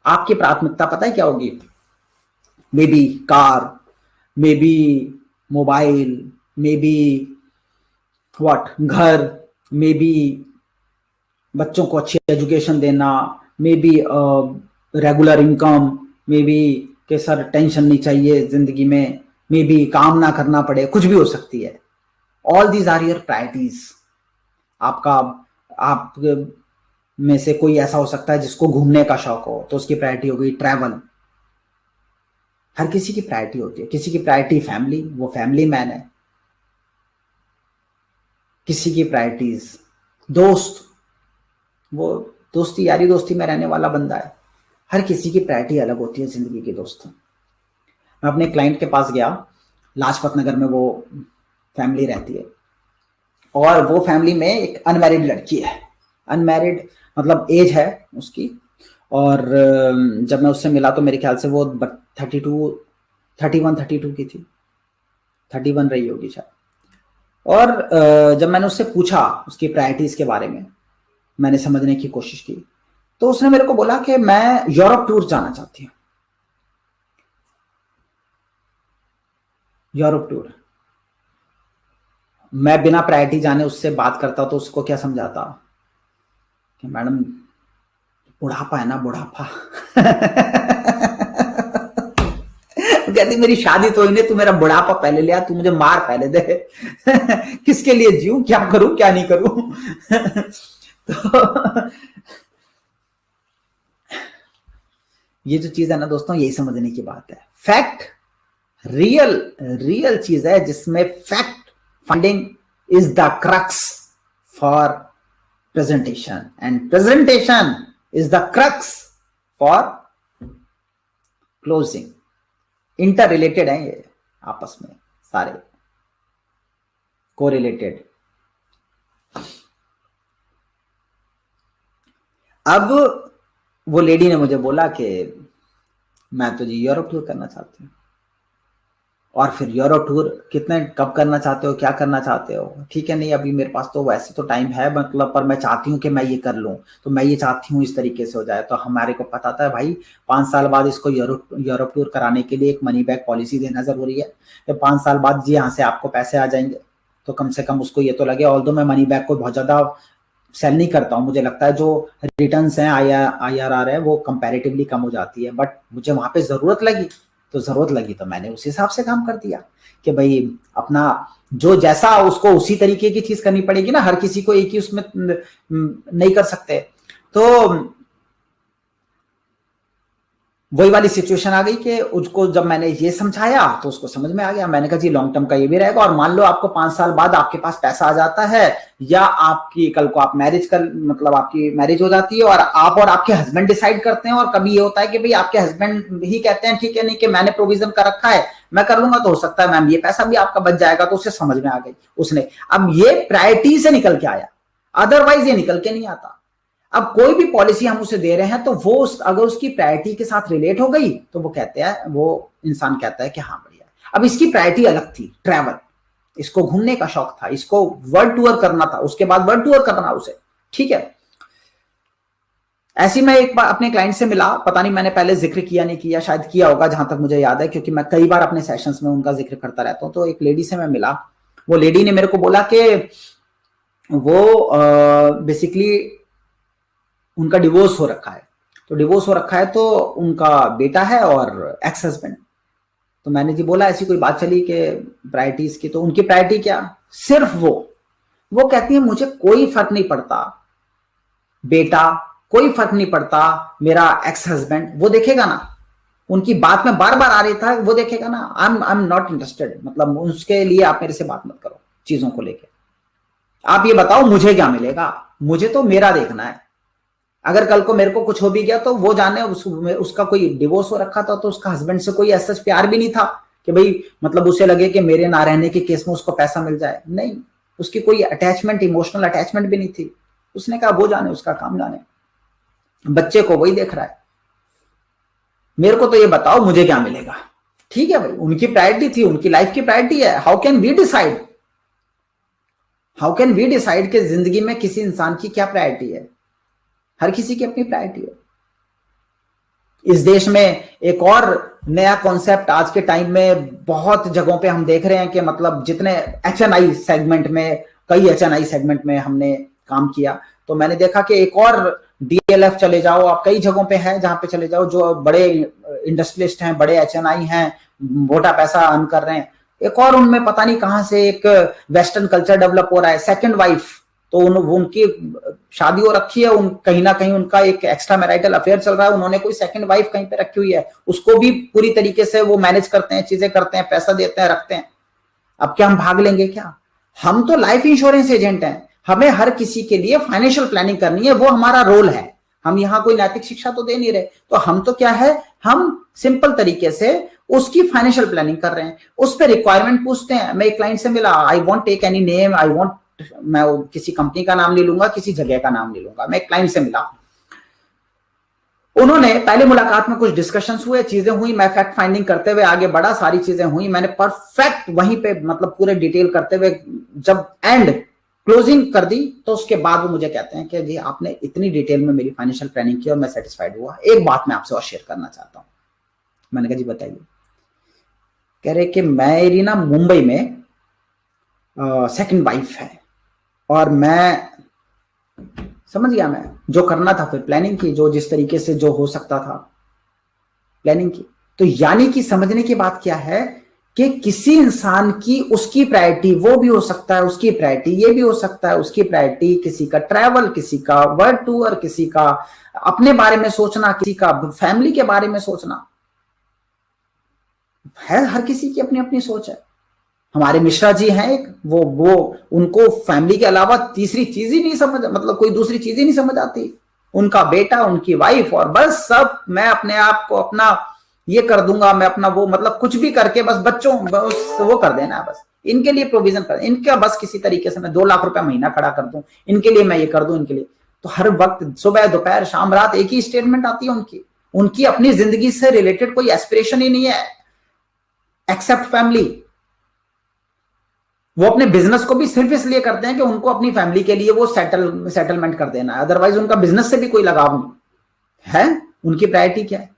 आपकी प्राथमिकता पता है क्या होगी? May be car, may be mobile, may be what, घर, मे बी बच्चों को अच्छी एजुकेशन देना, may be regular income, may be के सर टेंशन नहीं चाहिए जिंदगी में, मे बी काम ना करना पड़े, कुछ भी हो सकती है। All these are your priorities. आपका आप में से कोई ऐसा हो सकता है जिसको घूमने का शौक हो, तो उसकी प्रायोरिटी हो गई ट्रैवल। हर किसी की प्रायोरिटी होती है। किसी की प्रायोरिटी फैमिली, वो फैमिली मैन है। किसी की प्रायोरिटीज दोस्त, वो दोस्ती यारी दोस्ती में रहने वाला बंदा है। हर किसी की प्रायोरिटी अलग होती है जिंदगी के दोस्तों। मैं अपने क्लाइंट के पास गया, लाजपत नगर में वो फैमिली रहती है, और वो फैमिली में एक अनमैरिड लड़की है। अनमैरिड मतलब एज है उसकी, और जब मैं उससे मिला तो मेरे ख्याल से वो 31-32 की थी, 31 रही होगी शायद। और जब मैंने उससे पूछा उसकी प्रायोरिटीज के बारे में, मैंने समझने की कोशिश की, तो उसने मेरे को बोला कि मैं यूरोप टूर जाना चाहती हूँ। Europe tour. मैं बिना प्रायोरिटी जाने उससे बात करता तो उसको क्या समझाता कि मैडम बुढ़ापा है ना, बुढ़ापा। कहती मेरी शादी तो ही नहीं, तू मेरा बुढ़ापा पहले ले आ, तू मुझे मार पहले दे। किसके लिए जीऊं, क्या करूं क्या नहीं करूं। तो ये जो चीज है ना दोस्तों, यही समझने की बात है। फैक्ट, रियल रियल चीज है जिसमें fact finding is the crux for presentation, and presentation is the crux for closing. Inter related है ये आपस में, सारे कोरिलेटेड। अब वो लेडी ने मुझे बोला कि मैं तो जी यूरोप टूर करना चाहती हूँ। और फिर यूरोप टूर कितने कब करना चाहते हो, क्या करना चाहते हो? ठीक है, नहीं अभी मेरे पास तो वैसे तो टाइम है, मतलब पर मैं चाहती हूँ कि मैं ये कर लूँ, तो मैं ये चाहती हूँ इस तरीके से हो जाए। तो हमारे को पता था भाई 5 साल बाद इसको यूरोप टूर कराने के लिए एक मनी बैक पॉलिसी देना जरूरी है। तो 5 साल बाद जी यहाँ से आपको पैसे आ जाएंगे, तो कम से कम उसको ये तो लगे। ऑल्दो मैं मनी बैक को बहुत ज्यादा सेल नहीं करता हूँ, मुझे लगता है जो रिटर्न्स हैं IRR है वो कंपैरेटिवली कम हो जाती है, बट मुझे वहां पे जरूरत लगी, तो जरूरत लगी तो मैंने उस हिसाब से काम कर दिया कि भाई अपना जो जैसा उसको उसी तरीके की चीज करनी पड़ेगी ना, हर किसी को एक ही उसमें नहीं कर सकते। तो वही वाली सिचुएशन आ गई कि उसको जब मैंने ये समझाया तो उसको समझ में आ गया। मैंने कहा जी लॉन्ग टर्म का ये भी रहेगा, और मान लो आपको 5 साल बाद आपके पास पैसा आ जाता है, या आपकी कल को आप मैरिज कर, मतलब आपकी मैरिज हो जाती है और आप और आपके हस्बैंड डिसाइड करते हैं, और कभी ये होता है कि भाई आपके हस्बैंड ही कहते हैं ठीक है नहीं कि मैंने प्रोविजन कर रखा है मैं कर लूंगा, तो हो सकता है मैम ये पैसा भी आपका बच जाएगा। तो उसे समझ में आ गई उसने। अब ये प्रायोरिटी से निकल के आया, अदरवाइज ये निकल के नहीं आता। अब कोई भी पॉलिसी हम उसे दे रहे हैं तो वो अगर उसकी प्रायोरिटी के साथ रिलेट हो गई तो वो कहते हैं, वो इंसान कहता है कि हाँ बढ़िया। अब इसकी प्रायोरिटी अलग थी, ट्रैवल, इसको घूमने का शौक था, इसको वर्ल्ड टूर करना था, उसके बाद वर्ल्ड टूर करना उसे, ठीक है। ऐसी मैं एक बार अपने क्लाइंट से मिला, पता नहीं मैंने पहले जिक्र किया नहीं किया, शायद किया होगा जहां तक मुझे याद है, क्योंकि मैं कई बार अपने सेशंस में उनका जिक्र करता रहता हूं। तो एक लेडी से मैं मिला, वो लेडी ने मेरे को बोला कि वो बेसिकली उनका डिवोर्स हो रखा है। तो डिवोर्स हो रखा है तो उनका बेटा है और एक्स हस्बैंड। तो मैंने जी बोला ऐसी कोई बात चली कि प्रायोरिटीज की, तो उनकी प्रायोरिटी क्या, सिर्फ वो कहती है मुझे कोई फर्क नहीं पड़ता बेटा, कोई फर्क नहीं पड़ता मेरा एक्स हस्बैंड, वो देखेगा ना। उनकी बात में बार बार आ रही था, वो देखेगा ना। आई एम नॉट इंटरेस्टेड, मतलब उसके लिए आप मेरे से बात मत करो चीजों को लेकर। आप ये बताओ मुझे क्या मिलेगा, मुझे तो मेरा देखना है। अगर कल को मेरे को कुछ हो भी गया तो वो जाने, उसका कोई डिवोर्स हो रखा था तो उसका हस्बैंड से कोई ऐसा प्यार भी नहीं था कि भाई मतलब उसे लगे कि मेरे ना रहने के केस में उसको पैसा मिल जाए, नहीं। उसकी कोई अटैचमेंट, इमोशनल अटैचमेंट भी नहीं थी। उसने कहा वो जाने, उसका काम जाने, बच्चे को वही देख रहा है, मेरे को तो ये बताओ मुझे क्या मिलेगा। ठीक है भाई, उनकी प्रायोरिटी थी, उनकी लाइफ की प्रायोरिटी है। How can we decide, how can we decide कि जिंदगी में किसी इंसान की क्या प्रायोरिटी है? हर किसी की अपनी प्रायोरिटी है। इस देश में एक और नया कॉन्सेप्ट आज के टाइम में बहुत जगहों पे हम देख रहे हैं कि मतलब जितने एचएनआई सेगमेंट में, कई एचएनआई सेगमेंट में हमने काम किया, तो मैंने देखा कि एक और डीएलएफ चले जाओ आप, कई जगहों पे है जहां पे चले जाओ, जो बड़े इंडस्ट्रियलिस्ट हैं, बड़े एचएनआई हैं, मोटा पैसा अर्न कर रहे हैं, एक और उनमें पता नहीं कहां से एक वेस्टर्न कल्चर डेवलप हो रहा है, सेकंड वाइफ, तो उनकी शादी हो रखी है, कहीं ना कहीं उनका एक एक्स्ट्रा मैरिटल अफेयर चल रहा है, उन्होंने कोई सेकंड वाइफ कहीं पे रखी हुई है, उसको भी पूरी तरीके से वो मैनेज करते हैं, चीजें करते हैं, पैसा देते हैं, रखते हैं। अब क्या हम भाग लेंगे क्या? हम तो लाइफ इंश्योरेंस एजेंट हैं, हमें हर किसी के लिए फाइनेंशियल प्लानिंग करनी है, वो हमारा रोल है। हम यहाँ कोई नैतिक शिक्षा तो दे नहीं रहे, तो हम तो क्या है, हम सिंपल तरीके से उसकी फाइनेंशियल प्लानिंग कर रहे हैं, उस पर रिक्वायरमेंट पूछते हैं। मैं एक क्लाइंट से मिला, I won't take any name, मैं किसी कंपनी का नाम नहीं लूंगा, किसी जगह का नाम नहीं लूंगा, मैं एक क्लाइंट से मिला, उन्होंने पहले मुलाकात में कुछ डिस्कशंस हुए, चीजें हुई, मैं फैक्ट फाइंडिंग करते हुए आगे बढ़ा, सारी चीजें हुई, मैंने परफेक्ट वहीं पे मतलब पूरे डिटेल करते हुए जब एंड क्लोजिंग कर दी, तो उसके बाद वो मुझे कहते हैं कि जी आपने इतनी डिटेल में मेरी फाइनेंशियल प्लानिंग की और मैं सेटिस्फाइड हुआ, एक बात मैं आपसे और शेयर करना चाहता हूं। मैंने कहा जी बताइए। कह रहे कि मेरी ना मुंबई में सेकंड वाइफ है, और मैं समझ गया, मैं जो करना था फिर प्लानिंग की, जो जिस तरीके से जो हो सकता था प्लानिंग की। तो यानी कि समझने की बात क्या है कि किसी इंसान की उसकी प्रायोरिटी वो भी हो सकता है, उसकी प्रायोरिटी ये भी हो सकता है, उसकी प्रायोरिटी किसी का ट्रैवल, किसी का वर्ल्ड टूर, किसी का अपने बारे में सोचना, किसी का फैमिली के बारे में सोचना है, हर किसी की अपनी अपनी सोच है। हमारे मिश्रा जी हैं एक, वो उनको फैमिली के अलावा तीसरी चीज ही नहीं समझ, मतलब कोई दूसरी चीज ही नहीं समझ आती, उनका बेटा, उनकी वाइफ, और बस सब मैं अपने आप को अपना ये कर दूंगा, मैं अपना वो मतलब कुछ भी करके बस बच्चों बस वो कर देना, बस इनके लिए प्रोविजन कर, इनका बस किसी तरीके से मैं 2 लाख रुपया महीना खड़ा कर दूं, इनके लिए मैं ये कर दूं, इनके लिए। तो हर वक्त सुबह दोपहर शाम रात एक ही स्टेटमेंट आती है उनकी, उनकी अपनी जिंदगी से रिलेटेड कोई एस्पिरेशन ही नहीं है एक्सेप्ट फैमिली। वो अपने बिजनेस को भी सिर्फ इसलिए करते हैं कि उनको अपनी फैमिली के लिए वो सेटलमेंट कर देना है, अदरवाइज उनका बिजनेस से भी कोई लगाव नहीं है। उनकी प्रायोरिटी क्या है,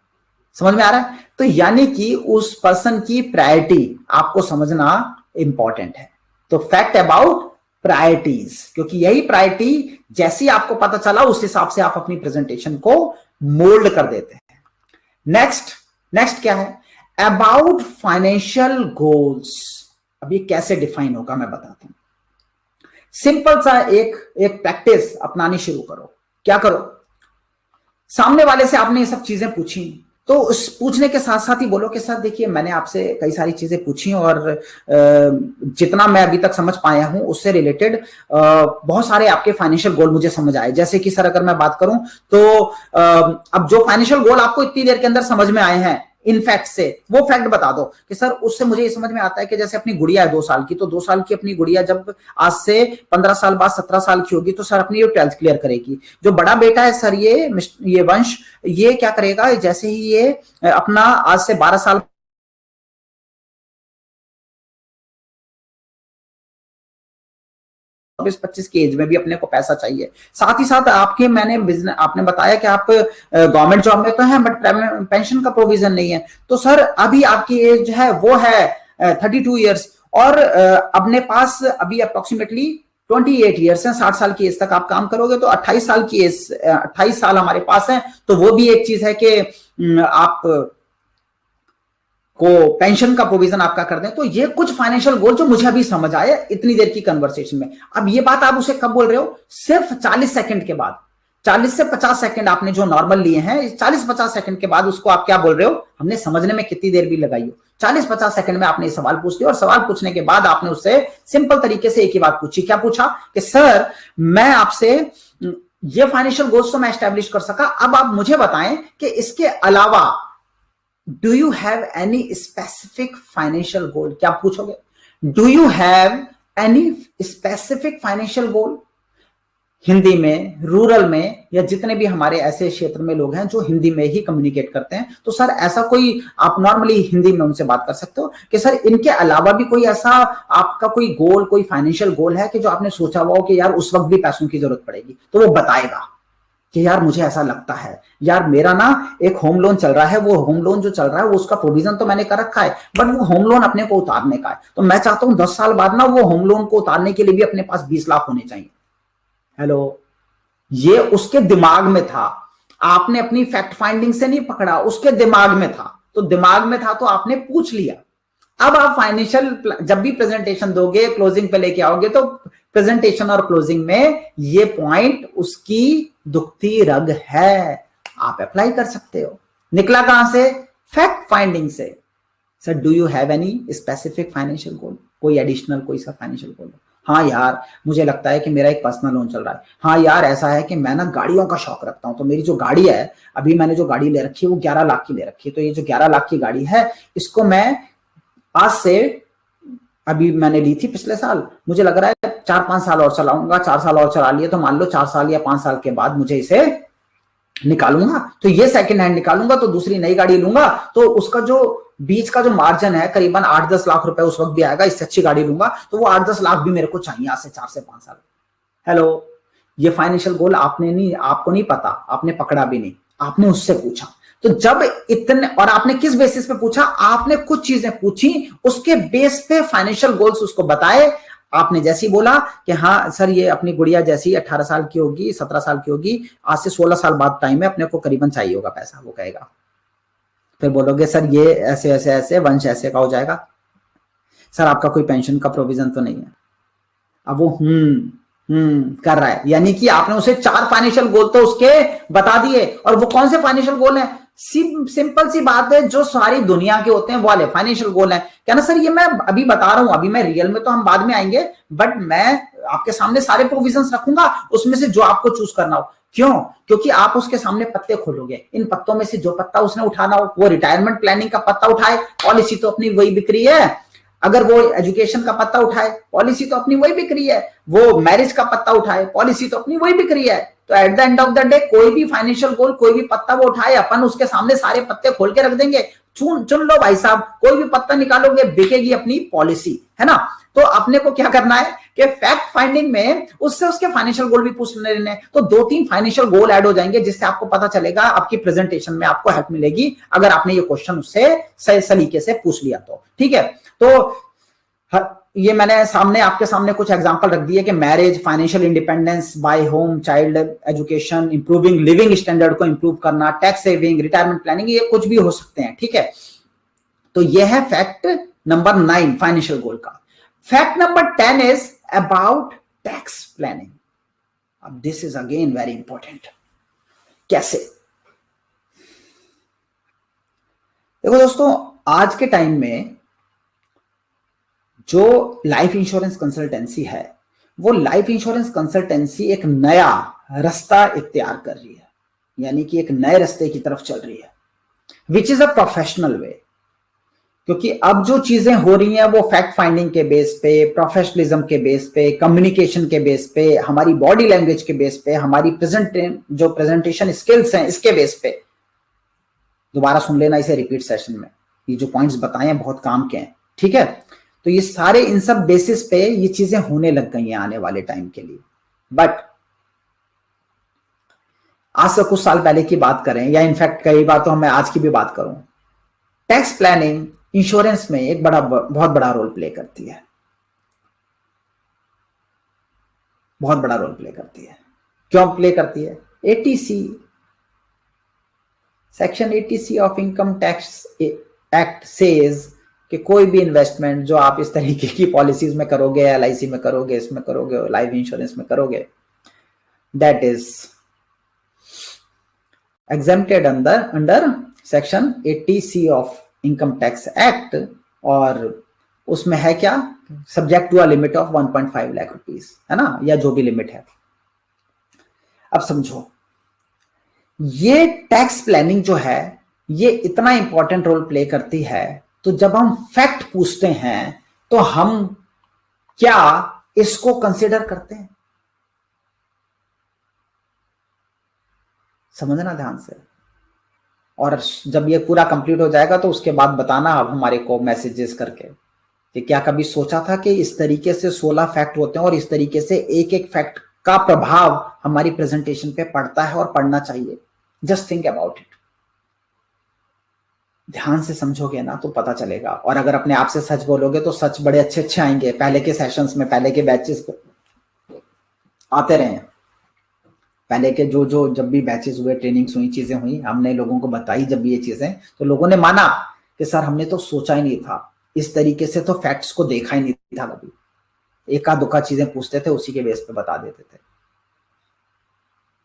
समझ में आ रहा है? तो यानी कि उस पर्सन की प्रायोरिटी आपको समझना इंपॉर्टेंट है। तो फैक्ट अबाउट प्रायोरिटीज, क्योंकि यही प्रायोरिटी जैसी आपको पता चला उस हिसाब से आप अपनी प्रेजेंटेशन को मोल्ड कर देते हैं। नेक्स्ट क्या है, अबाउट फाइनेंशियल गोल्स। अब ये कैसे डिफाइन होगा मैं बताता हूं। सिंपल सा एक प्रैक्टिस अपनानी शुरू करो। क्या करो, सामने वाले से आपने ये सब चीजें पूछी, तो उस पूछने के साथ साथ ही बोलो कि सर देखिए मैंने आपसे कई सारी चीजें पूछी और जितना मैं अभी तक समझ पाया हूं उससे रिलेटेड बहुत सारे आपके फाइनेंशियल गोल मुझे समझ आए। जैसे कि सर अगर मैं बात करूं तो अब जो फाइनेंशियल गोल आपको इतनी देर के अंदर समझ में आए हैं, इन फैक्ट से वो फैक्ट बता दो कि सर उससे मुझे ये समझ में आता है कि जैसे अपनी गुड़िया है 2 साल की, तो 2 साल की अपनी गुड़िया जब आज से 15 साल बाद 17 साल की होगी तो सर अपनी ये 12th क्लियर करेगी। जो बड़ा बेटा है सर ये वंश, ये क्या करेगा, जैसे ही ये अपना आज से 12 साल 25 की एज में भी अपने को पैसा चाहिए। साथ ही साथ आपके मैंने बिजनेस आपने बताया कि आप गवर्नमेंट जॉब में तो हैं बट पेंशन का प्रोविजन नहीं है, तो सर अभी आपकी एज है वो है 32 ईयर्स और अपने पास अभी अप्रोक्सीमेटली 28 ईयर्स हैं। 60 साल की एज तक आप काम करोगे तो 28 साल की एज 28 साल हमारे पास है, तो वो भी एक चीज है कि आप को पेंशन का प्रोविजन आपका कर दें। तो ये कुछ फाइनेंशियल गोल जो मुझे अभी समझ आए इतनी देर की कन्वर्सेशन में। अब ये बात आप उसे कब बोल रहे हो, सिर्फ 40 सेकंड के बाद। 40 से 50 सेकंड आपने जो नॉर्मल लिए हैं, 40-50 सेकंड के बाद उसको आप क्या बोल रहे हो, हमने समझने में कितनी देर भी लगाई हो, 40-50 सेकंड में आपने सवाल पूछ लिया और सवाल पूछने के बाद आपने उससे सिंपल तरीके से एक ही बात पूछी। क्या पूछा कि सर मैं आपसे ये फाइनेंशियल गोल्स तो मैं एस्टेब्लिश कर सका, अब आप मुझे बताएं कि इसके अलावा do you have any specific financial goal. क्या पूछोगे, do you have any specific financial goal. Hindi में, रूरल में या जितने भी हमारे ऐसे क्षेत्र में लोग हैं जो हिंदी में ही कम्युनिकेट करते हैं, तो सर ऐसा कोई आप नॉर्मली हिंदी में उनसे बात कर सकते हो कि सर इनके अलावा भी कोई ऐसा आपका कोई गोल, कोई फाइनेंशियल गोल है कि जो आपने सोचा हुआ हो कि यार उस वक्त भी पैसों की जरूरत पड़ेगी, तो वो बताएगा। कि यार मुझे ऐसा लगता है, यार मेरा ना एक होम लोन चल रहा है, वो होम लोन जो चल रहा है वो उसका प्रोविजन तो मैंने कर रखा है, बट वो होम लोन अपने को उतारने का है, तो मैं चाहता हूं 10 साल बाद ना वो होम लोन को उतारने के लिए भी अपने पास 20 लाख होने चाहिए। हेलो, ये उसके दिमाग में था, आपने अपनी फैक्ट फाइंडिंग से नहीं पकड़ा, उसके दिमाग में था, तो दिमाग में था तो आपने पूछ लिया। अब आप फाइनेंशियल जब भी प्रेजेंटेशन दोगे, क्लोजिंग पे लेके आओगे, तो प्रेजेंटेशन और क्लोजिंग में ये पॉइंट उसकी दुखती रग है, आप अप्लाई कर सकते हो। निकला कहां से? फैक्ट फाइंडिंग से। Sir do you have any specific financial goal, कोई एडिशनल कोई सा फाइनेंशियल गोल? हाँ यार, मुझे लगता है कि मेरा एक पर्सनल लोन चल रहा है। हाँ यार, ऐसा है कि मैं ना गाड़ियों का शौक रखता हूं, तो मेरी जो गाड़ी है, अभी मैंने जो गाड़ी ले रखी है वो 11 लाख की ले रखी है, तो ये जो 11 लाख की गाड़ी है, इसको मैं आज से, अभी मैंने ली थी पिछले साल, मुझे लग रहा है 4-5 साल और चलाऊंगा, 4 साल और चला लिए तो मान लो 4 साल या 5 साल के बाद मुझे इसे निकालूंगा, तो ये सेकंड हैंड निकालूंगा तो दूसरी नई गाड़ी लूंगा, तो उसका जो बीच का जो मार्जिन है करीबन 8-10 लाख रुपए उस वक्त भी आएगा, इससे अच्छी गाड़ी लूंगा तो वो 8-10 लाख भी मेरे को चाहिए आज से 4 से 5 साल। हेलो, ये फाइनेंशियल गोल आपने नहीं, आपको नहीं पता, आपने पकड़ा भी नहीं, आपने उससे पूछा। तो जब इतने, और आपने किस बेसिस पे पूछा? आपने कुछ चीजें पूछी, उसके बेस पे फाइनेंशियल गोल्स उसको बताए। आपने जैसी बोला कि हाँ सर ये अपनी गुड़िया जैसी 18 साल की होगी, 17 साल की होगी, आज से 16 साल बाद टाइम है, अपने को करीबन चाहिए होगा पैसा, वो कहेगा। फिर बोलोगे सर ये ऐसे ऐसे ऐसे वंश ऐसे का हो जाएगा, सर आपका कोई पेंशन का प्रोविजन तो नहीं है। अब वो कर रहा है, यानी कि आपने उसे 4 फाइनेंशियल गोल तो उसके बता दिए, और वो कौन से फाइनेंशियल गोल है? सिंपल सी बात है, जो सारी दुनिया के होते हैं वो वाले फाइनेंशियल गोल है। कहना सर ये मैं अभी बता रहा हूं, अभी मैं रियल में तो हम बाद में आएंगे, बट मैं आपके सामने सारे प्रोविजंस रखूंगा, उसमें से जो आपको चूज करना हो। क्यों? क्योंकि आप उसके सामने पत्ते खोलोगे, इन पत्तों में से जो पत्ता उसने उठाना हो, वो रिटायरमेंट प्लानिंग का पत्ता उठाए, पॉलिसी तो अपनी वही बिक रही है। अगर वो एजुकेशन का पत्ता उठाए, पॉलिसी तो अपनी वही बिक रही है। वो मैरिज का पत्ता उठाए, पॉलिसी तो अपनी वही बिक रही है। तो at the end of the day कोई भी फाइनेंशियल गोल, कोई भी पत्ता वो उठाए, अपन उसके सामने सारे पत्ते खोल के रख देंगे, चुन लो भाई साहब, कोई भी पत्ता निकालोगे, बिकेगी अपनी पॉलिसी, है ना। तो अपने को क्या करना है कि फैक्ट फाइंडिंग में उससे उसके फाइनेंशियल गोल भी पूछ लेने, तो 2-3 फाइनेंशियल गोल ऐड हो जाएंगे, जिससे आपको पता चलेगा, आपकी प्रेजेंटेशन में आपको हेल्प मिलेगी, अगर आपने ये क्वेश्चन उससे सही सलीके से पूछ लिया तो। ठीक है, तो ये मैंने सामने आपके सामने कुछ एग्जांपल रख दिए कि marriage, financial independence, buy home, child education, improving living standard को इंप्रूव करना, टैक्स सेविंग, रिटायरमेंट प्लानिंग, ये कुछ भी हो सकते हैं। ठीक है, तो ये है फैक्ट नंबर 9 फाइनेंशियल गोल का। Fact number 10 is about tax planning. अब this is again very important. कैसे? देखो दोस्तों, आज के टाइम में जो लाइफ इंश्योरेंस कंसल्टेंसी है, वो लाइफ इंश्योरेंस कंसल्टेंसी एक नया रास्ता इख्तियार कर रही है, यानी कि एक नए रास्ते की तरफ चल रही है, which is a professional way. क्योंकि अब जो चीजें हो रही हैं वो फैक्ट फाइंडिंग के बेस पे, प्रोफेशनलिज्म के बेस पे, कम्युनिकेशन के बेस पे, हमारी बॉडी लैंग्वेज के बेस पे, हमारी जो प्रेजेंटेशन स्किल्स हैं इसके बेस पे। दोबारा सुन लेना इसे रिपीट सेशन में, ये जो पॉइंट्स बताए हैं बहुत काम के हैं। ठीक है, तो ये सारे इन सब बेसिस पे ये चीजें होने लग गई हैं आने वाले टाइम के लिए। बट आज से कुछ साल पहले की बात करें, या इनफैक्ट कई बार तो मैं आज की भी बात करूं, टैक्स प्लानिंग इंश्योरेंस में एक बहुत बड़ा रोल प्ले करती है, बहुत बड़ा रोल प्ले करती है। क्यों प्ले करती है? ETC, section 80C of income tax act says कि कोई भी इन्वेस्टमेंट जो आप इस तरीके की पॉलिसीज में करोगे, एलआईसी में करोगे, इसमें करोगे, लाइफ इंश्योरेंस में करोगे, that is exempted under section 80C of income tax act, और उसमें है क्या? Subject to a limit of 1.5 lakh rupees, है ना, या जो भी लिमिट है। अब समझो, ये टैक्स प्लानिंग जो है ये इतना इंपॉर्टेंट रोल प्ले करती है, तो जब हम फैक्ट पूछते हैं तो हम क्या इसको कंसीडर करते हैं? समझना ध्यान से, और जब ये पूरा कंप्लीट हो जाएगा तो उसके बाद बताना आप हमारे को मैसेजेस करके कि क्या कभी सोचा था कि इस तरीके से 16 फैक्ट होते हैं और इस तरीके से एक एक फैक्ट का प्रभाव हमारी प्रेजेंटेशन पे पड़ता है और पड़ना चाहिए। Just think about it. ध्यान से समझोगे ना तो पता चलेगा, और अगर अपने आप से सच बोलोगे तो सच बड़े अच्छे अच्छे आएंगे। पहले के सेशंस में, पहले के बैचेस आते रहे हैं, पहले के जो जब भी बैचेस हुए, ट्रेनिंग्स हुई, चीजें हुई, हमने लोगों को बताई जब भी ये चीजें, तो लोगों ने माना कि सर हमने तो सोचा ही नहीं था इस तरीके से, तो फैक्ट्स को देखा ही नहीं था कभी, एका दुका चीजें पूछते थे, उसी के बेस पे बता देते थे,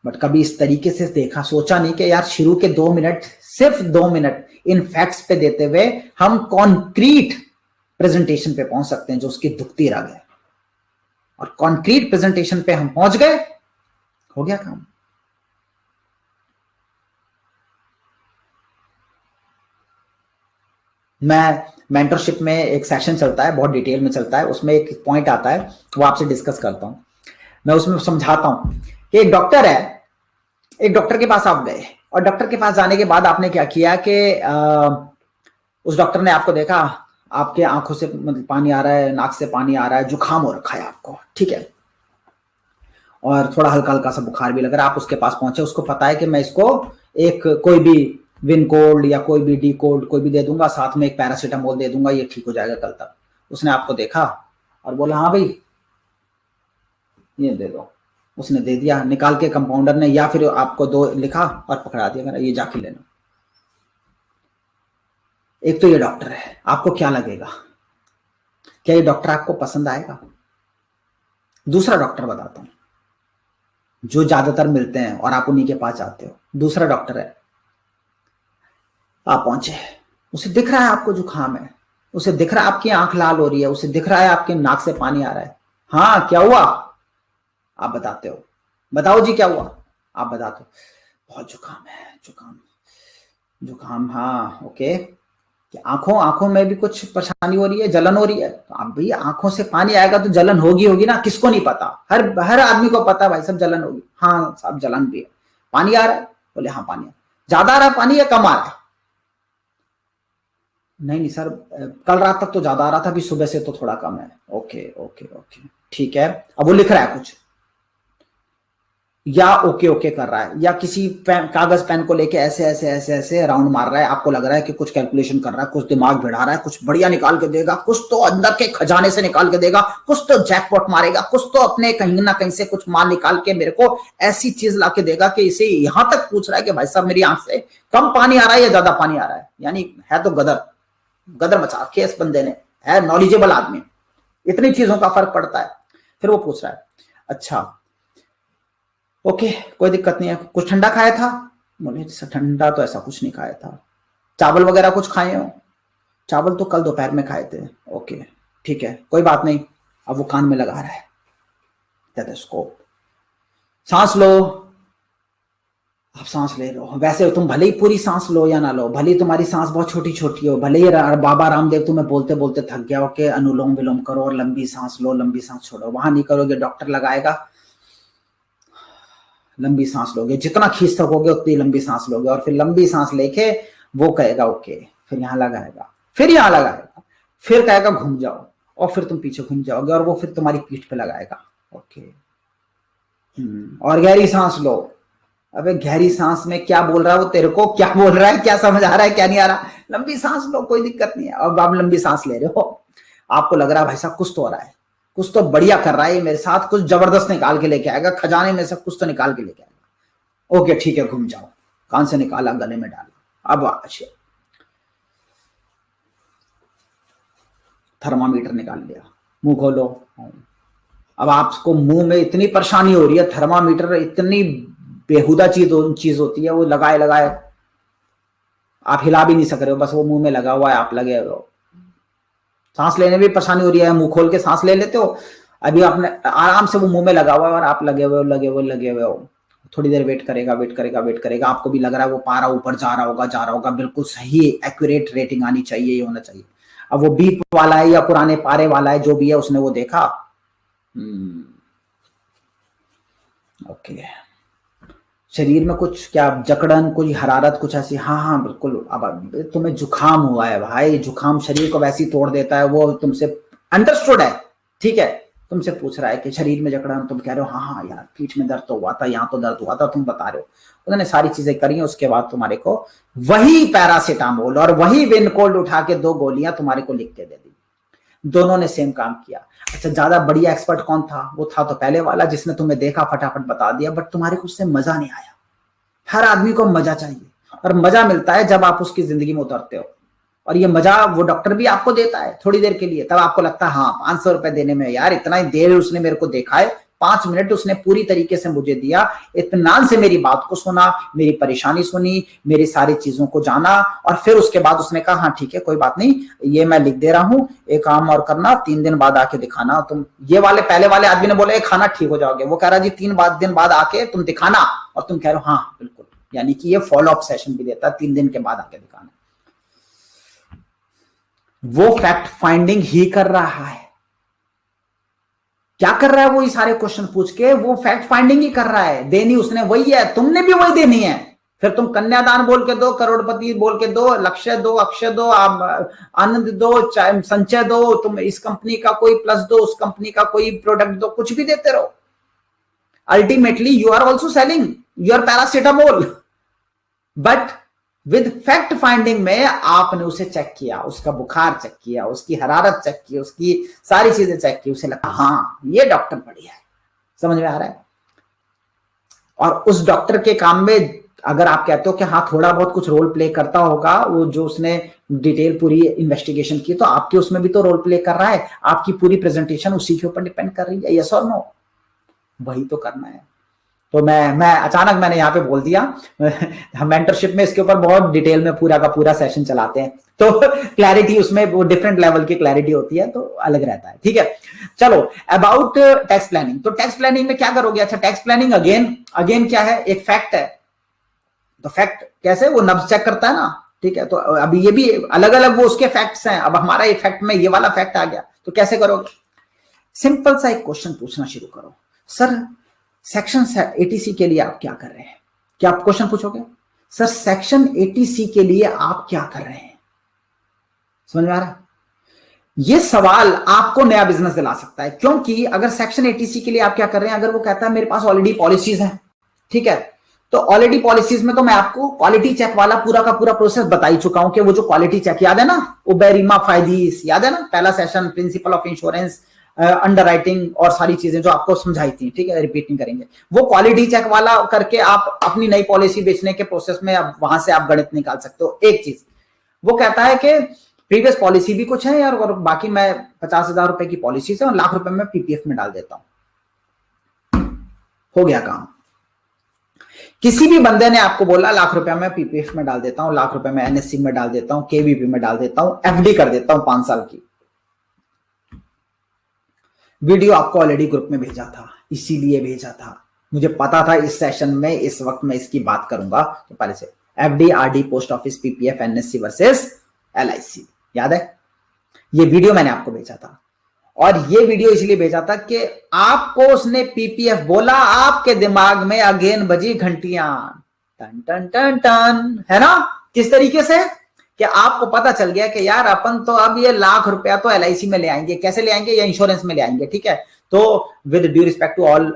बट कभी इस तरीके से देखा, सोचा नहीं कि यार शुरू के 2 मिनट, सिर्फ 2 मिनट इन फैक्ट्स पे देते हुए हम कॉन्क्रीट प्रेजेंटेशन पे पहुंच सकते हैं जो उसकी दुखती रग है। और कॉन्क्रीट प्रेजेंटेशन पे हम पहुंच गए, हो गया काम। मैं मेंटरशिप में एक सेशन चलता है, बहुत डिटेल में चलता है, उसमें एक पॉइंट आता है, वो आपसे डिस्कस करता हूं। मैं उसमें समझाता हूं कि एक डॉक्टर है, एक डॉक्टर के पास आप गए, और डॉक्टर के पास जाने के बाद आपने क्या किया कि उस डॉक्टर ने आपको देखा, आपके आंखों से मतलब पानी आ रहा है, नाक से पानी आ रहा है, जुकाम हो रखा है आपको, ठीक है, और थोड़ा हल्का हल्का सा बुखार भी लग रहा है। आप उसके पास पहुंचे, उसको पता है कि मैं इसको एक कोई भी विन कोल्ड या कोई भी डी कोल्ड कोई भी दे दूंगा, साथ में एक पैरासीटामोल दे दूंगा, ये ठीक हो जाएगा कल तक। उसने आपको देखा और बोला हाँ भाई ये दे दो, उसने दे दिया, निकाल के कंपाउंडर ने, या फिर आपको 2 लिखा और पकड़ा दिया, ये जाके लेना। एक तो ये डॉक्टर है, आपको क्या लगेगा, क्या ये डॉक्टर आपको पसंद आएगा? दूसरा डॉक्टर बताता हूं जो ज्यादातर मिलते हैं और आप उन्हीं के पास जाते हो। दूसरा डॉक्टर है, आप पहुंचे, उसे दिख रहा है आपको जुकाम है, उसे दिख रहा है आपकी आंख लाल हो रही है, उसे दिख रहा है आपके नाक से पानी आ रहा है, हाँ क्या हुआ? आप बताते हो, बताओ जी क्या हुआ? आप बताते हो बहुत जुकाम है, जुकाम जुकाम, हाँ ओके, आंखों में भी कुछ परेशानी हो रही है, जलन हो रही है? तो आप भैया आंखों से पानी आएगा तो जलन होगी ना, किसको नहीं पता, हर आदमी को पता भाई सब जलन होगी। हाँ साहब जलन भी है, पानी आ रहा है? बोले हाँ पानी ज्यादा आ रहा है, पानी या कम आ रहा है? नहीं सर कल रात तक तो ज्यादा आ रहा था, अभी सुबह से तो थोड़ा कम है। ओके ओके ओके ठीक है। अब वो लिख रहा है कुछ, या ओके ओके कर रहा है, या किसी कागज पेन को लेके ऐसे ऐसे ऐसे ऐसे राउंड मार रहा है, आपको लग रहा है कि कुछ कैलकुलेशन कर रहा है, कुछ दिमाग भिड़ा रहा है, कुछ बढ़िया निकाल के देगा, कुछ तो अंदर के खजाने से निकाल के देगा, कुछ तो जैकपॉट मारेगा, कुछ तो अपने कहीं ना कहीं से कुछ माल निकाल के मेरे को ऐसी चीज ला के देगा कि इसे यहां तक पूछ रहा है कि भाई साहब मेरी आंख से कम पानी आ रहा है या ज्यादा पानी आ रहा है। यानी है तो गदर मचा रखी है इस बंदे ने, है नॉलेजेबल आदमी, इतनी चीजों का फर्क पड़ता है। फिर वो पूछ रहा है अच्छा ओके कोई दिक्कत नहीं है, कुछ ठंडा खाया था? बोले ठंडा तो ऐसा कुछ नहीं खाया था। चावल वगैरह कुछ खाए हो? चावल तो कल दोपहर में खाए थे। ओके ठीक है कोई बात नहीं। अब वो कान में लगा रहा है स्टेथोस्कोप, सांस लो, आप सांस ले लो, वैसे तुम भले ही पूरी सांस लो या ना लो, भले ही तुम्हारी सांस बहुत छोटी छोटी हो, भले ही बाबा रामदेव तुम्हें बोलते बोलते थक गया हो कि अनुलोम विलोम करो और लंबी सांस लो लंबी सांस छोड़ो, वहां नहीं करोगे, डॉक्टर लगाएगा, लंबी सांस लोगे, जितना खींच सकोगे उतनी लंबी सांस लोगे, और फिर लंबी सांस लेके वो कहेगा ओके, फिर यहाँ लगाएगा, फिर यहाँ लगाएगा, फिर कहेगा घूम जाओ, और फिर तुम पीछे घूम जाओगे, और वो फिर तुम्हारी पीठ पे लगाएगा। ओके और गहरी सांस लो। अबे गहरी सांस में क्या बोल रहा है वो तेरे को, क्या बोल रहा है, क्या समझ आ रहा है क्या नहीं आ रहा? लंबी सांस लो कोई दिक्कत नहीं है। और आप लंबी सांस ले रहे हो, आपको लग रहा है भाई साहब कुछ तो हो रहा है, कुछ तो बढ़िया कर रहा है मेरे साथ, कुछ जबरदस्त निकाल के लेके आएगा, खजाने में से कुछ तो निकाल के लेके आएगा। ओके ठीक है घूम जाओ, कान से निकाला गले में डाला। अब अच्छा थर्मामीटर निकाल लिया, मुंह खोलो। अब आपको मुंह में इतनी परेशानी हो रही है, थर्मामीटर इतनी बेहुदा चीज होती है, वो लगाए लगाए आप हिला भी नहीं सक रहे हो, बस वो मुंह में लगा हुआ है, आप लगे हो। सांस लेने में परेशानी हो रही है, मुंह खोल के सांस ले लेते हो, अभी आपने आराम से वो मुंह में लगा हुआ है और आप लगे हुए हो। थोड़ी देर वेट करेगा, आपको भी लग रहा है वो पारा ऊपर जा रहा होगा, बिल्कुल सही एक्यूरेट रेटिंग आनी चाहिए, ये होना चाहिए। अब वो बीप वाला है या पुराने पारे वाला है, जो भी है उसने वो देखा, ओके शरीर में कुछ क्या जकड़न, कुछ हरारत, कुछ ऐसी? हाँ बिल्कुल। अब तुम्हें जुकाम हुआ है भाई, जुकाम शरीर को वैसे ही तोड़ देता है, वो तुमसे अंडरस्टूड है, ठीक है, तुमसे पूछ रहा है कि शरीर में जकड़न, तुम कह रहे हो हाँ हाँ यार पीठ में दर्द तो हुआ था, यहाँ तो दर्द हुआ था, तुम बता रहे हो। उन्होंने सारी चीजें करी हैं, उसके बाद तुम्हारे को वही पैरासीटामोल और वही विनकोल्ड उठा के 2 गोलियां तुम्हारे को लिख के दे दी। दोनों ने सेम काम किया। अच्छा ज्यादा बढ़िया एक्सपर्ट कौन था? वो था तो पहले वाला जिसने तुम्हें देखा फटाफट बता दिया, बट तुम्हारे को उससे मजा नहीं आया। हर आदमी को मजा चाहिए, और मजा मिलता है जब आप उसकी जिंदगी में उतरते हो, और ये मजा वो डॉक्टर भी आपको देता है थोड़ी देर के लिए। तब आपको लगता है हाँ 500 रुपए देने में यार इतना ही देर उसने मेरे को देखा है, 5 मिनट उसने पूरी तरीके से मुझे दिया, इत्मीनान से मेरी बात को सुना, मेरी परेशानी सुनी, मेरी सारी चीजों को जाना, और फिर उसके बाद उसने कहा हाँ ठीक है कोई बात नहीं, ये मैं लिख दे रहा हूँ, एक काम और करना, 3 दिन बाद आके दिखाना तुम। ये वाले पहले वाले आदमी ने बोला खाना ठीक हो जाओगे, वो कह रहा जी 3 दिन बाद आके तुम दिखाना, और तुम कह रहे हो हाँ बिल्कुल, यानी कि ये फॉलो अप सेशन भी देता है 3 दिन के बाद आके दिखाना। वो फैक्ट फाइंडिंग ही कर रहा है। क्या कर रहा है वो? ये सारे क्वेश्चन पूछ के वो फैक्ट फाइंडिंग ही कर रहा है। देनी उसने वही है, तुमने भी वही देनी है। फिर तुम कन्यादान बोल के दो, करोड़पति बोल के दो, लक्ष्य दो, अक्षय दो, आनंद दो, संचय दो, तुम इस कंपनी का कोई प्लस दो, उस कंपनी का कोई प्रोडक्ट दो, कुछ भी देते रहो। Ultimately you are also selling your paracetamol, but with fact finding में आपने उसे चेक किया, उसका बुखार चेक किया, उसकी हरारत चेक की, उसकी सारी चीजें चेक की, उसे लगा हाँ ये डॉक्टर बढ़िया है। समझ में आ रहा है? और उस डॉक्टर के काम में अगर आप कहते हो कि हाँ थोड़ा बहुत कुछ रोल प्ले करता होगा, वो जो उसने डिटेल पूरी इन्वेस्टिगेशन की, तो आपके उसमें भी तो रोल प्ले कर रहा है। आपकी पूरी प्रेजेंटेशन उसी के ऊपर डिपेंड कर रही है, यस और नो? वही तो करना है। तो मैं अचानक मैंने यहाँ पे बोल दिया, हम मेंटरशिप में इसके ऊपर बहुत डिटेल में पूरा का पूरा सेशन चलाते हैं, तो क्लैरिटी उसमें वो डिफरेंट लेवल की क्लैरिटी होती है, तो अलग रहता है। ठीक है, चलो अबाउट टैक्स प्लानिंग। तो टैक्स प्लानिंग में क्या करोगे? अच्छा टैक्स प्लानिंग अगेन क्या है? एक फैक्ट है। तो फैक्ट कैसे? वो नब्ज चेक करता है ना, ठीक है। तो अभी ये भी अलग अलग वो उसके फैक्ट्स हैं। अब हमारा ये फैक्ट में ये वाला फैक्ट आ गया, तो कैसे करोगे? सिंपल सा एक क्वेश्चन पूछना शुरू करो, सर सेक्शन 80C के लिए आप क्या कर रहे हैं? क्या आप क्वेश्चन पूछोगे? सर सेक्शन 80C के लिए आप क्या कर रहे हैं? समझ में आ रहा है? ये सवाल आपको नया बिजनेस दिला सकता है, क्योंकि अगर सेक्शन 80C के लिए आप क्या कर रहे हैं, अगर वो कहता है मेरे पास ऑलरेडी पॉलिसीज हैं, ठीक है, तो ऑलरेडी पॉलिसीज में तो मैं आपको क्वालिटी चेक वाला पूरा का पूरा प्रोसेस बता ही चुका हूं कि वो जो क्वालिटी चेक याद है ना, उबेरिमा फायदीस याद है ना, पहला session principle of insurance, under writing और सारी चीजें जो आपको समझाई थी, ठीक है, रिपीट नहीं करेंगे। वो क्वालिटी चेक वाला करके आप अपनी नई पॉलिसी बेचने के प्रोसेस में अब वहां से आप गणित निकाल सकते हो। एक चीज वो कहता है कि प्रीवियस पॉलिसी भी कुछ है यार, और बाकी मैं 50,000 रुपए की पॉलिसी से और लाख रुपए में पीपीएफ में डाल देता हूं, हो गया काम। किसी भी बंदे ने आपको बोला लाख रुपया मैं पीपीएफ में डाल देता हूं, लाख रुपए में एनएससी में डाल देता हूं, केवीपी में डाल देता हूं, एफडी कर देता हूं 5 साल की, वीडियो आपको ऑलरेडी ग्रुप में भेजा था, इसीलिए भेजा था, मुझे पता था इस सेशन में इस वक्त मैं इसकी बात करूंगा, तो पहले से FD, RD, post office, PPF, NSC versus LIC, याद है? ये वीडियो मैंने आपको भेजा था, और ये वीडियो इसलिए भेजा था कि आपको उसने पीपीएफ बोला, आपके दिमाग में अगेन बजी घंटियां, टन टन टन टन, है ना? किस तरीके से कि आपको पता चल गया कि यार अपन तो अब ये लाख रुपया तो एलआईसी में ले आएंगे। कैसे ले आएंगे? या इंश्योरेंस में ले आएंगे, ठीक है। तो with due respect to all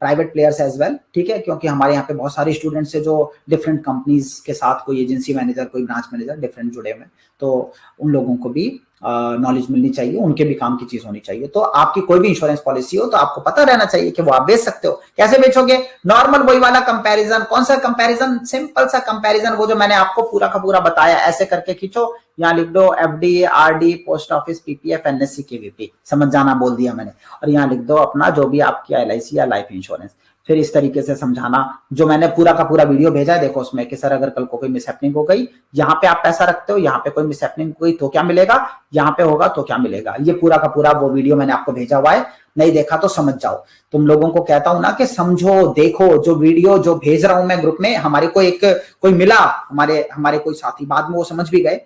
private players as well, ठीक है, क्योंकि हमारे यहाँ पे बहुत सारे स्टूडेंट्स है जो डिफरेंट कंपनीज के साथ, कोई एजेंसी मैनेजर, कोई ब्रांच मैनेजर, डिफरेंट जुड़े हुए, तो उन लोगों को भी नॉलेज मिलनी चाहिए, उनके भी काम की चीज होनी चाहिए। तो आपकी कोई भी इंश्योरेंस पॉलिसी हो तो आपको पता रहना चाहिए कि वो आप बेच सकते हो। कैसे बेचोगे? नॉर्मल वही वाला कंपैरिजन। कौन सा कंपैरिजन? सिंपल सा कंपैरिजन, वो जो मैंने आपको पूरा का पूरा बताया, ऐसे करके खींचो, यहाँ लिख दो FD, RD, post office, PPF, NSC, KVP, समझ जाना बोल दिया मैंने, और यहाँ लिख दो अपना जो भी आपकी एलआईसी या लाइफ इंश्योरेंस। फिर इस तरीके से समझाना, जो मैंने पूरा का पूरा वीडियो भेजा है, देखो उसमें कि सर अगर कल को कोई मिसहैपनिंग हो गई, यहाँ पे आप पैसा रखते हो, यहाँ पे कोई मिसहैपनिंग हो गई तो क्या मिलेगा, यहाँ पे होगा तो क्या मिलेगा, ये पूरा का पूरा वो वीडियो मैंने आपको भेजा हुआ है। नहीं देखा तो समझ जाओ। तुम लोगों को कहता हूं ना कि समझो, देखो, जो वीडियो जो भेज रहा हूं मैं ग्रुप में, हमारे को एक कोई मिला, हमारे कोई साथी, बाद में वो समझ भी गए,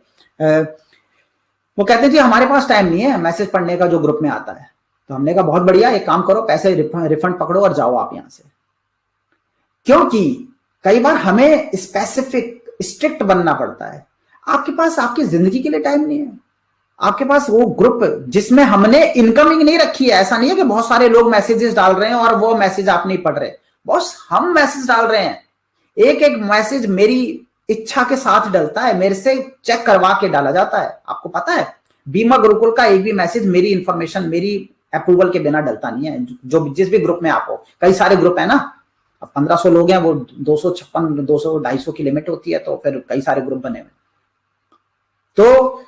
वो कहते जी हमारे पास टाइम नहीं है मैसेज पढ़ने का जो ग्रुप में आता है। तो हमने कहा बहुत बढ़िया, एक काम करो, पैसे रिफंड पकड़ो और जाओ आप यहां से। क्योंकि कई बार हमें स्पेसिफिक स्ट्रिक्ट बनना पड़ता है, आपके पास आपकी जिंदगी के लिए टाइम नहीं है, आपके पास वो ग्रुप जिसमें हमने इनकमिंग नहीं रखी है, ऐसा नहीं है कि बहुत सारे लोग मैसेजेस डाल रहे हैं और वो मैसेज आप नहीं पढ़ रहे, बॉस हम मैसेज डाल रहे हैं, एक एक मैसेज मेरी इच्छा के साथ डलता है, मेरे से चेक करवा के डाला जाता है। आपको पता है बीमा गुरुकुल का एक भी मैसेज मेरी इंफॉर्मेशन, मेरी अप्रूवल के बिना डलता नहीं है। जो जिस भी ग्रुप में आप हो, कई सारे ग्रुप है ना, अब 1500 लोग हैं, वो 256 200 250 की लिमिट होती है, तो फिर कई सारे ग्रुप बने हुए। तो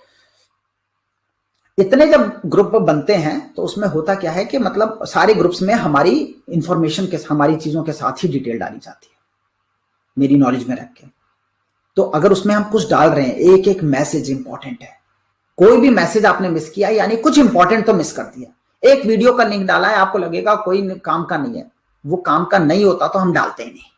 इतने जब ग्रुप बनते हैं तो उसमें होता क्या है कि मतलब सारे ग्रुप्स में हमारी इंफॉर्मेशन के, हमारी चीजों के साथ ही डिटेल डाली जाती है, मेरी नॉलेज में रख के। तो अगर उसमें हम कुछ डाल रहे हैं, एक एक मैसेज इंपॉर्टेंट है, कोई भी मैसेज आपने मिस किया यानी कुछ इंपॉर्टेंट तो मिस कर दिया। एक वीडियो का लिंक डाला है, आपको लगेगा कोई काम का नहीं है, वो काम का नहीं होता तो हम डालते ही नहीं,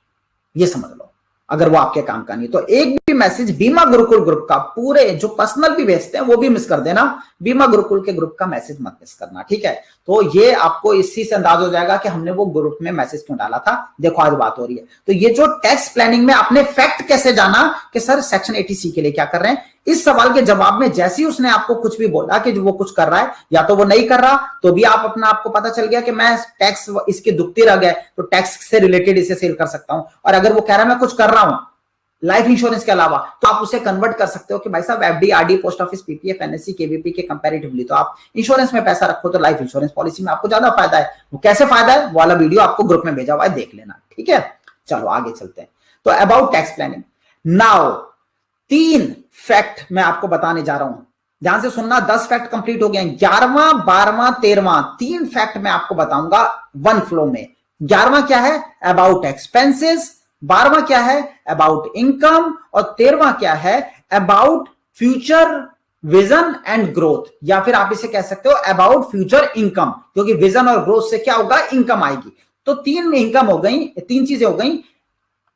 ये समझ लो, अगर वो आपके काम का नहीं। तो एक भी मैसेज बीमा गुरुकुल ग्रुप का, पूरे जो पर्सनल भी भेजते हैं वो भी मिस कर देना, बीमा गुरुकुल के ग्रुप का मैसेज मत मिस करना, ठीक है। तो ये आपको इसी से अंदाज हो जाएगा कि हमने वो ग्रुप में मैसेज क्यों डाला था। देखो आज बात हो रही है, तो ये जो टैक्स प्लानिंग में आपने फैक्ट कैसे जाना कि सर सेक्शन 80C के लिए क्या कर रहे हैं, इस सवाल के जवाब में जैसे ही उसने आपको कुछ भी बोला कि वो कुछ कर रहा है या तो वो नहीं कर रहा, तो भी आप अपना आपको पता चल गया कि मैं टैक्स इसके दुखती रह गया, तो टैक्स से रिलेटेड इसे सेल कर सकता हूं। और अगर वो कह रहा है मैं कुछ कर रहा हूं लाइफ इंश्योरेंस के अलावा, तो आप उसे कन्वर्ट कर सकते हो कि भाई साहब FD, RD, post office, PPF, NSC, KVP के कंपैरेटिवली तो आप इंश्योरेंस में पैसा रखो तो लाइफ इंश्योरेंस पॉलिसी में आपको ज्यादा फायदा है। वो कैसे फायदा है, वो वाला वीडियो आपको ग्रुप में भेजा हुआ है, देख लेना, ठीक है। चलो आगे चलते हैं। तो about tax planning now 3 fact मैं आपको बताने जा रहा हूं, ध्यान से सुनना। 10 फैक्ट कंप्लीट हो गए, 11वां 12वां 13वां 3 फैक्ट मैं आपको बताऊंगा वन फ्लो में। 11वां क्या है, अबाउट एक्सपेंसेस, 12वां क्या है, अबाउट इनकम, और 13वां क्या है, about future vision and growth, या फिर आप इसे कह सकते हो अबाउट फ्यूचर इनकम, क्योंकि विजन और ग्रोथ से क्या होगा, इनकम आएगी। तो 3 इनकम हो गई, 3 चीजें हो गई,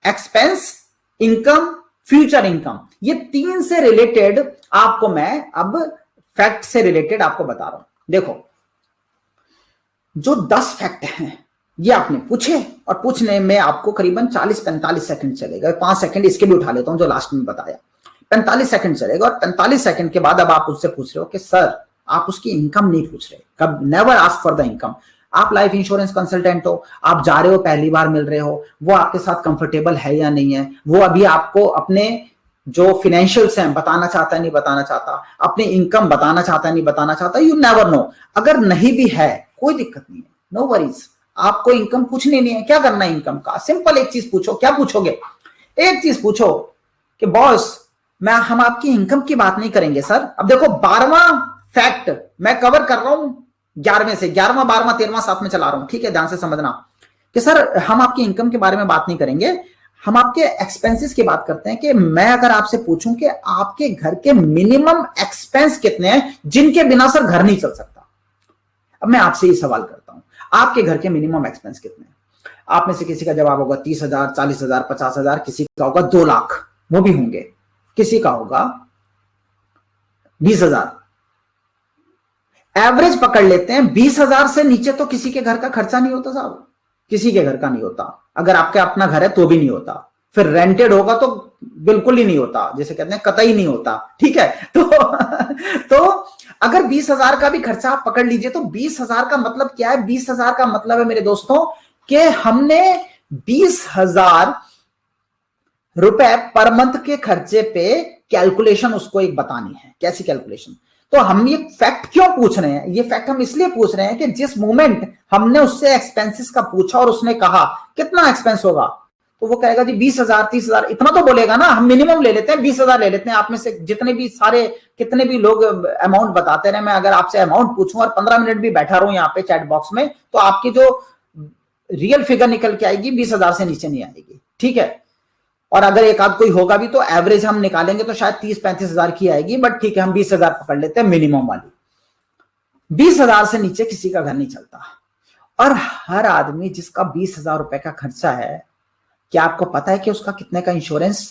एक्सपेंस, इनकम, फ्यूचर इनकम। ये 3 से रिलेटेड आपको मैं अब फैक्ट से रिलेटेड आपको बता रहा हूं। देखो जो 10 फैक्ट हैं ये आपने पूछे, और पूछने में आपको करीबन 40-45 सेकंड चलेगा, 5 सेकंड इसके भी उठा लेता हूं जो लास्ट में बताया, 45 सेकंड चलेगा। और 45 सेकंड के बाद अब आप उससे पूछ रहे हो कि सर आप उसकी इनकम नहीं पूछ रहे, कब, never ask for the income. आप लाइफ इंश्योरेंस कंसल्टेंट हो, आप जा रहे हो, पहली बार मिल रहे हो, वो आपके साथ कंफर्टेबल है या नहीं है, वो अभी आपको अपने जो फाइनेंशियल्स हैं बताना चाहता है नहीं बताना चाहता, अपनी इनकम बताना चाहता है नहीं बताना चाहता, यू नेवर नो। अगर नहीं भी है कोई दिक्कत नहीं है, नो वरीज, आपको इनकम पूछनी नहीं है। क्या करना है इनकम का, सिंपल एक चीज पूछो। क्या पूछोगे, एक चीज पूछो कि बॉस हम आपकी इनकम की बात नहीं करेंगे सर। अब देखो 12वां फैक्ट मैं कवर कर रहा हूं 11वें से, 11वां 12वां 13वां साथ में चला रहा हूं, ठीक है, ध्यान से समझना कि सर हम आपकी इनकम के बारे में बात नहीं करेंगे, हम आपके एक्सपेंसेस की बात करते हैं। कि मैं अगर आपसे पूछूं कि आपके घर के मिनिमम एक्सपेंस कितने हैं जिनके बिना सर घर नहीं चल सकता, अब मैं आपसे ये सवाल करता हूं, आपके घर के मिनिमम एक्सपेंस कितने हैं? आप में से किसी का जवाब होगा 30,000, 40,000, 50,000, किसी का होगा 2 लाख, वो भी होंगे, किसी का होगा 20,000। एवरेज पकड़ लेते हैं, 20,000 से नीचे तो किसी के घर का खर्चा नहीं होता साहब, किसी के घर का नहीं होता। अगर आपके अपना घर है तो भी नहीं होता, फिर रेंटेड होगा तो बिल्कुल ही नहीं होता, जैसे कहते हैं कतई नहीं होता, ठीक है। तो अगर 20,000 का भी खर्चा आप पकड़ लीजिए, तो 20,000 का मतलब क्या है, 20,000 का मतलब है मेरे दोस्तों कि हमने 20,000 रुपए पर मंथ के खर्चे पे कैलकुलेशन उसको एक बतानी है। कैसी कैलकुलेशन, तो हम ये फैक्ट क्यों पूछ रहे हैं, ये फैक्ट हम इसलिए पूछ रहे हैं कि जिस मोमेंट हमने उससे एक्सपेंसेस का पूछा और उसने कहा कितना एक्सपेंस होगा, तो वो कहेगा जी 20,000, 30,000, इतना तो बोलेगा ना। हम मिनिमम ले लेते हैं, 20,000 ले लेते हैं। आप में से जितने भी सारे कितने भी लोग अमाउंट बताते रहे, मैं अगर आपसे अमाउंट पूछूं और 15 मिनट भी बैठा रहूं यहाँ पे चैट बॉक्स में, तो आपकी जो रियल फिगर निकल के आएगी 20,000 से नीचे नहीं आएगी, ठीक है। और अगर एक आध कोई होगा भी तो एवरेज हम निकालेंगे तो शायद 30-35,000 की आएगी, बट ठीक है हम 20,000 पकड़ लेते हैं मिनिमम वाली। 20,000 से नीचे किसी का घर नहीं चलता। और हर आदमी जिसका 20,000 रुपए का खर्चा है, क्या आपको पता है कि उसका कितने का इंश्योरेंस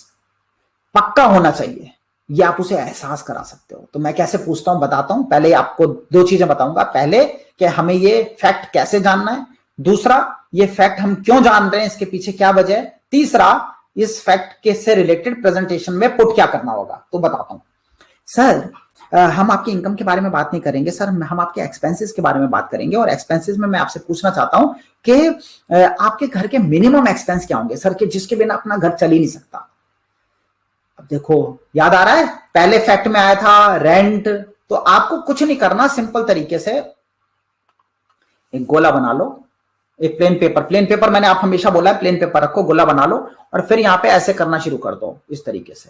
पक्का होना चाहिए, ये आप उसे एहसास करा सकते हो। तो मैं कैसे पूछता हूं बताता हूं। पहले आपको 2 चीजें बताऊंगा, पहले कि हमें ये फैक्ट कैसे जानना है, दूसरा ये फैक्ट हम क्यों जान रहे हैं, इसके पीछे क्या वजह है, तीसरा इस फैक्ट के से रिलेटेड प्रेजेंटेशन में पुट क्या करना होगा। तो बताता हूं सर, हम आपकी इनकम के बारे में बात नहीं करेंगे सर, हम आपके एक्सपेंसेस के बारे में बात करेंगे। और एक्सपेंसेस में मैं आपसे पूछना चाहता हूं कि आपके घर के मिनिमम एक्सपेंस क्या होंगे सर, कि जिसके बिना अपना घर चल ही नहीं सकता। अब देखो, याद आ रहा है पहले फैक्ट में आया था रेंट। तो आपको कुछ नहीं करना, सिंपल तरीके से एक गोला बना लो, एक प्लेन पेपर मैंने आप हमेशा बोला है प्लेन पेपर रखो, गोला बना लो और फिर यहां पे ऐसे करना शुरू कर दो इस तरीके से।